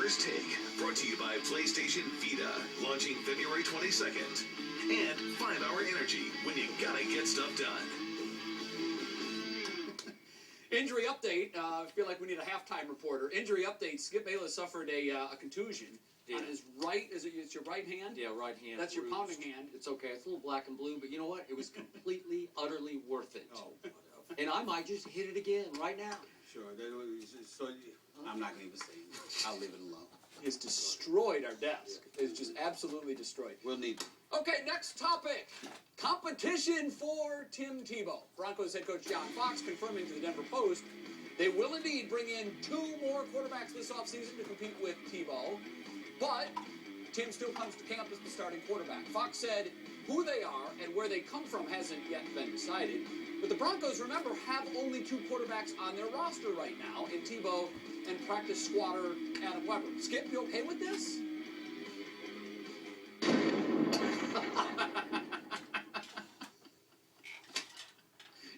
First Take, brought to you by PlayStation Vita, launching February 22nd. And 5 Hour Energy, when you gotta get stuff done. Injury update. I feel like we need a halftime reporter. Injury update. Skip Bayless suffered a contusion on his right. It's your right hand? Yeah, right hand. That's your pounding hand. It's okay. It's a little black and blue, but you know what? It was completely, utterly worth it. Oh, whatever. And I might just hit it again right now. Sure. I'm not going to even say it. I'll leave it alone. It's destroyed our desk. It's just absolutely destroyed. We'll need it. Okay, next topic. Competition for Tim Tebow. Broncos head coach John Fox confirming to the Denver Post they will indeed bring in 2 more quarterbacks this offseason to compete with Tebow. But Tim still comes to camp as the starting quarterback. Fox said who they are and where they come from hasn't yet been decided. But the Broncos, remember, have only 2 quarterbacks on their roster right now in Tebow and practice squatter Adam Weber. Skip, you okay with this?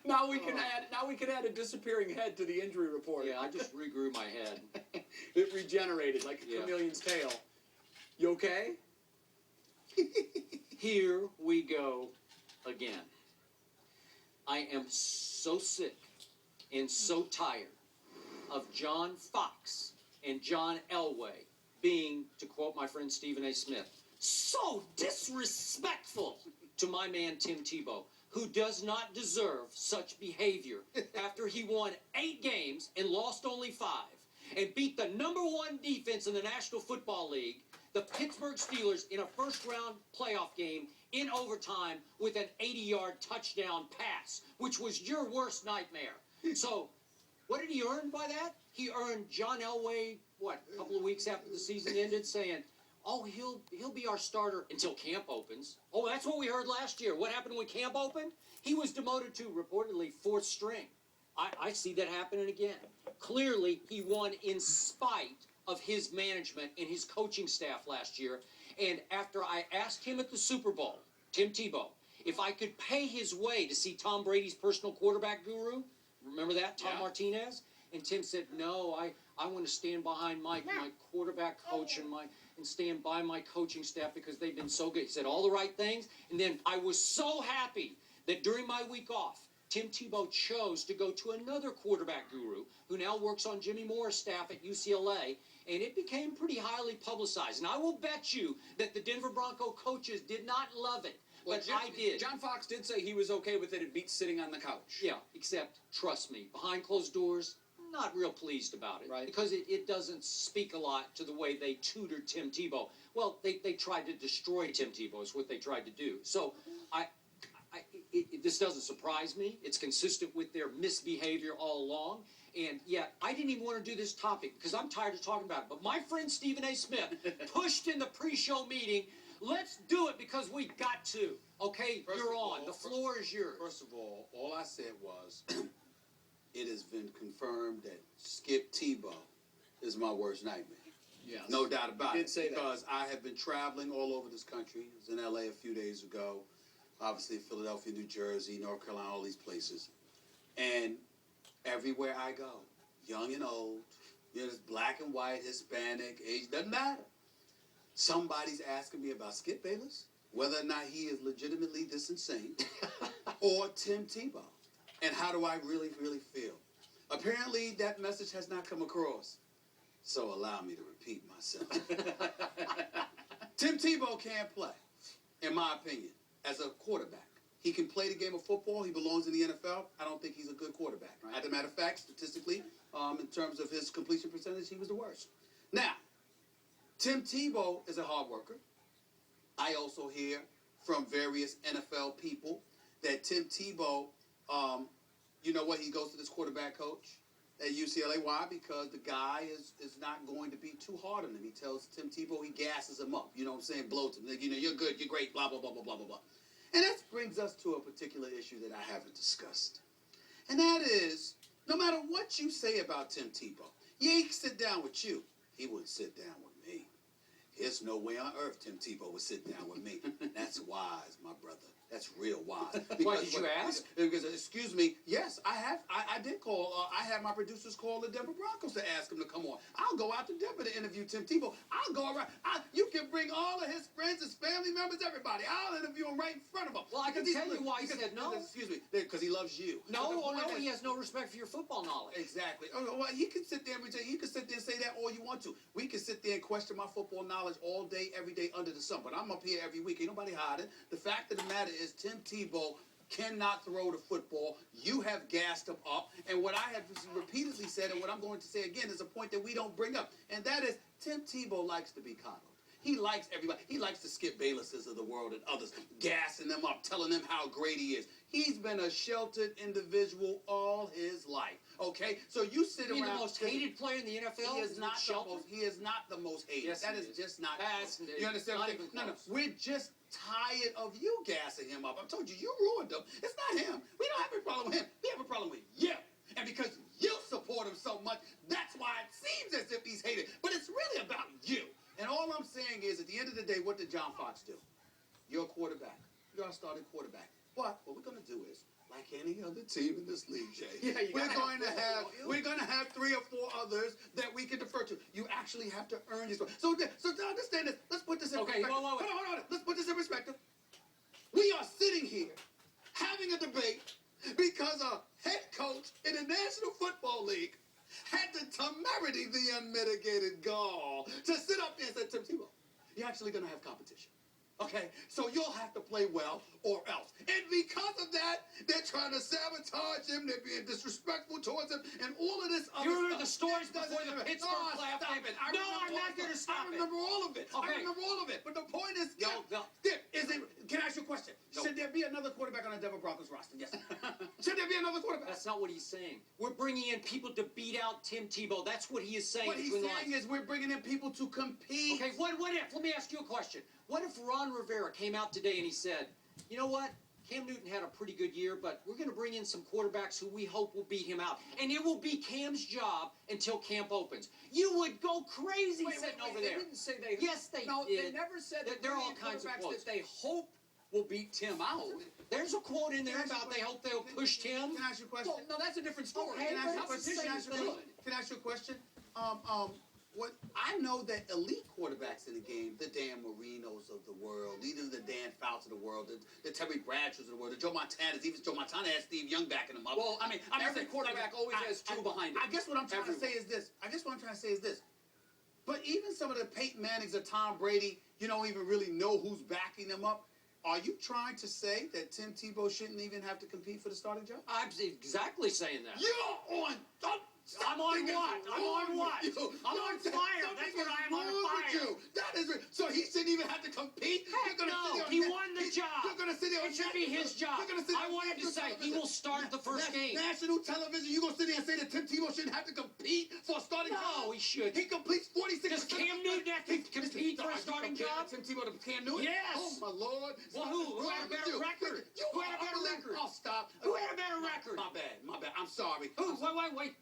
Now we can add a disappearing head to the injury report. Yeah, I just regrew my head. It regenerated like a chameleon's tail. You okay? Here we go again. I am so sick and so tired of John Fox and John Elway being, to quote my friend Stephen A. Smith, so disrespectful to my man Tim Tebow, who does not deserve such behavior after he won 8 games and lost only 5 and beat the #1 defense in the National Football League, the Pittsburgh Steelers, in a first-round playoff game in overtime with an 80-yard touchdown pass, which was your worst nightmare. So what did he earn by that? He earned John Elway, a couple of weeks after the season ended, saying, oh, he'll be our starter until camp opens. Oh, that's what we heard last year. What happened when camp opened? He was demoted to, reportedly, 4th string. I see that happening again. Clearly, he won in spite of his management and his coaching staff last year. And after I asked him at the Super Bowl, Tim Tebow, if I could pay his way to see Tom Brady's personal quarterback guru, remember that, Tom Martinez? And Tim said, no, I want to stand behind my quarterback coach and stand by my coaching staff because they've been so good. He said all the right things. And then I was so happy that during my week off, Tim Tebow chose to go to another quarterback guru who now works on Jimmy Moore's staff at UCLA, and it became pretty highly publicized. And I will bet you that the Denver Bronco coaches did not love it, but I did. John Fox did say he was okay with it. It beats sitting on the couch. Yeah, except, trust me, behind closed doors, not real pleased about it. Right. Because it doesn't speak a lot to the way they tutored Tim Tebow. Well, they tried to destroy Tim Tebow is what they tried to do. So this doesn't surprise me. It's consistent with their misbehavior all along. And yet, I didn't even want to do this topic because I'm tired of talking about it. But my friend Stephen A. Smith pushed in the pre-show meeting, let's do it because we got to. Okay, you're on. The floor is yours. First of all I said was, it has been confirmed that Skip Tebow is my worst nightmare. Yes. No doubt about it. Say because I have been traveling all over this country. I was in L.A. a few days ago. Obviously, Philadelphia, New Jersey, North Carolina, all these places. And everywhere I go, young and old, it's black and white, Hispanic, age, doesn't matter. Somebody's asking me about Skip Bayless, whether or not he is legitimately this insane, or Tim Tebow. And how do I really, really feel? Apparently, that message has not come across. So allow me to repeat myself. Tim Tebow can't play, in my opinion, as a quarterback. He can play the game of football. He belongs in the NFL. I don't think he's a good quarterback. Right? As a matter of fact, statistically, in terms of his completion percentage, he was the worst. Now, Tim Tebow is a hard worker. I also hear from various NFL people that Tim Tebow, you know what, he goes to this quarterback coach at UCLA. Why? Because the guy is not going to be too hard on him. He tells Tim Tebow, he gasses him up. You know what I'm saying? Bloats him. Like, you're good, you're great, blah, blah, blah, blah, blah, blah, blah. And that brings us to a particular issue that I haven't discussed. And that is, no matter what you say about Tim Tebow, he sit down with you. He wouldn't sit down with me. There's no way on earth Tim Tebow would sit down with me. That's wise, my brother. That's real wise. Why, did you ask? Because, excuse me, yes, I have. I did call. I had my producers call the Denver Broncos to ask him to come on. I'll go out to Denver to interview Tim Tebow. I'll go around. You can bring all of his friends, his family members, everybody. I'll interview him right in front of him. Well, I can tell you why he said no. Excuse me, because he loves you. No, he has no respect for your football knowledge. Exactly. Oh, well, he can sit there and he can sit there and say that all you want to. We can sit there and question my football knowledge all day, every day under the sun. But I'm up here every week. Ain't nobody hiding. The fact of the matter is, Tim Tebow cannot throw the football. You have gassed him up. And what I have repeatedly said, and what I'm going to say again, is a point that we don't bring up. And that is, Tim Tebow likes to be coddled. He likes everybody. He likes the Skip Baylesses of the world and others, gassing them up, telling them how great he is. He's been a sheltered individual all his life. Okay? So you sit around. He's the most hated player in the NFL? He is not the most hated. Yes, that is just not true. You understand what I'm saying? No, we're just tired of you gassing him up. I told you, you ruined him. It's not him. We don't have a problem with him. We have a problem with you. And because you support him so much, that's why it seems as if he's hated. But it's really about you. And all I'm saying is, at the end of the day, what did John Fox do? You're a quarterback. You're our starting quarterback. But what we're going to do is, like any other team in this league, Jay, we're going to have 3 or 4 others that we can defer to. You actually have to earn your spot. So to understand this, let's put this in perspective. Wait. Hold on. Let's put this in perspective. We are sitting here having a debate because a head coach in the National Football League had the temerity, the unmitigated gall, to sit up there and say, Tim Tebow, you're actually going to have competition. Okay? So you'll have to play well or else. And because of that, they're trying to sabotage him. They're being disrespectful towards him. And all of this other You remember stuff. the stories before the Pittsburgh playoff game? No, I'm not going to stop it. I remember all of it. Okay. I remember all of it. But the point is, No. can I ask you a question? No. Should there be another quarterback on the Denver Broncos roster? Yes. Should there be another quarterback? That's not what he's saying. We're bringing in people to beat out Tim Tebow. That's what he is saying. What he's saying is we're bringing in people to compete. Okay, what if, let me ask you a question. What if Ron Rivera came out today and he said, you know what? Cam Newton had a pretty good year, but we're going to bring in some quarterbacks who we hope will beat him out. And it will be Cam's job until camp opens. You would go crazy sitting over there. They didn't say they... Yes, they No, did. they never said that there are all kinds of quotes. that they hope will beat Tim out. There's a quote in there about they hope they'll push Tim. Can I ask you a question? Well, no, that's a different story. Okay, Can I ask you a but question? it's the Can I ask you a same question? Can I ask you a question? What I know that elite quarterbacks in the game, the Dan Marinos of the world, either the Dan Fouts of the world, the Terry Bradshaws of the world, the Joe Montanas, even Joe Montana has Steve Young backing him up. Well, I'm every quarterback always has 2 behind him. I guess what I'm trying to say is this. But even some of the Peyton Mannings or Tom Brady, you don't even really know who's backing them up. Are you trying to say that Tim Tebow shouldn't even have to compete for the starting job? I'm exactly saying that. You're on. I'm on what? I'm on what? I'm on fire. That's what I am, on fire. That is it. So he shouldn't even have to compete? Heck no. He won the job. You're going to sit there It should be his job. I wanted to say he will start the first game. National television, you're going to sit there and say that Tim Tebow shouldn't have to compete for a starting job? No, he should. He completes 46%. Does Cam Newton have to compete for a starting job? Tim Tebow to Cam Newton? Yes. Oh, my Lord. Well, who had a better record? Who had a better record? Oh, stop. Who had a better record? My bad. I'm sorry. Who?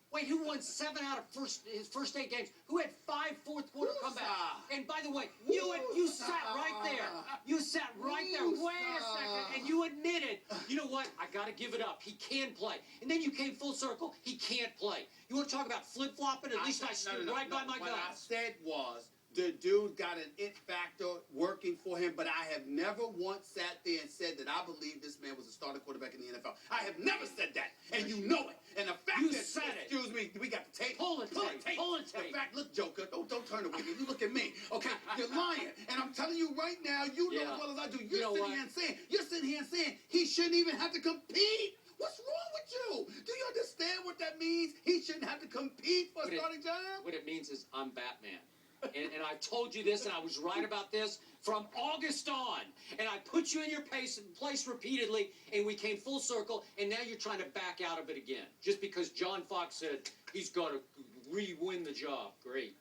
Wait. Who won 7 out of his first 8 games? Who had 5 fourth quarter comebacks? And by the way, you sat right there. You sat right there. Wait a second, and you admitted, you know what? I got to give it up. He can play. And then you came full circle. He can't play. You want to talk about flip flopping? At least I stood right by my guns. What I said was, the dude got an it factor working for him, but I have never once sat there and said that I believe this man was a starting quarterback in the NFL. I have never said that, and you know it. And the fact You that, said it. excuse me, we got the tape. Pull the tape. In fact, look, Joker, don't turn away. You look at me, okay? You're lying, and I'm telling you right now, you know as well as I do. You're sitting here and saying he shouldn't even have to compete. What's wrong with you? Do you understand what that means? He shouldn't have to compete for a starting job. What it means is I'm Batman. And I told you this, and I was right about this from August on. And I put you in your place repeatedly, and we came full circle, and now you're trying to back out of it again. Just because John Fox said he's got to re-win the job. Great.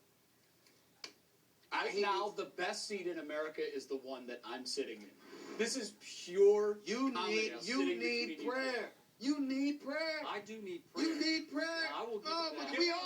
Right now, the best seat in America is the one that I'm sitting in. This is pure comedy. You need prayer. You need prayer. I do need prayer. You need prayer. Yeah, I will give oh, it that. We all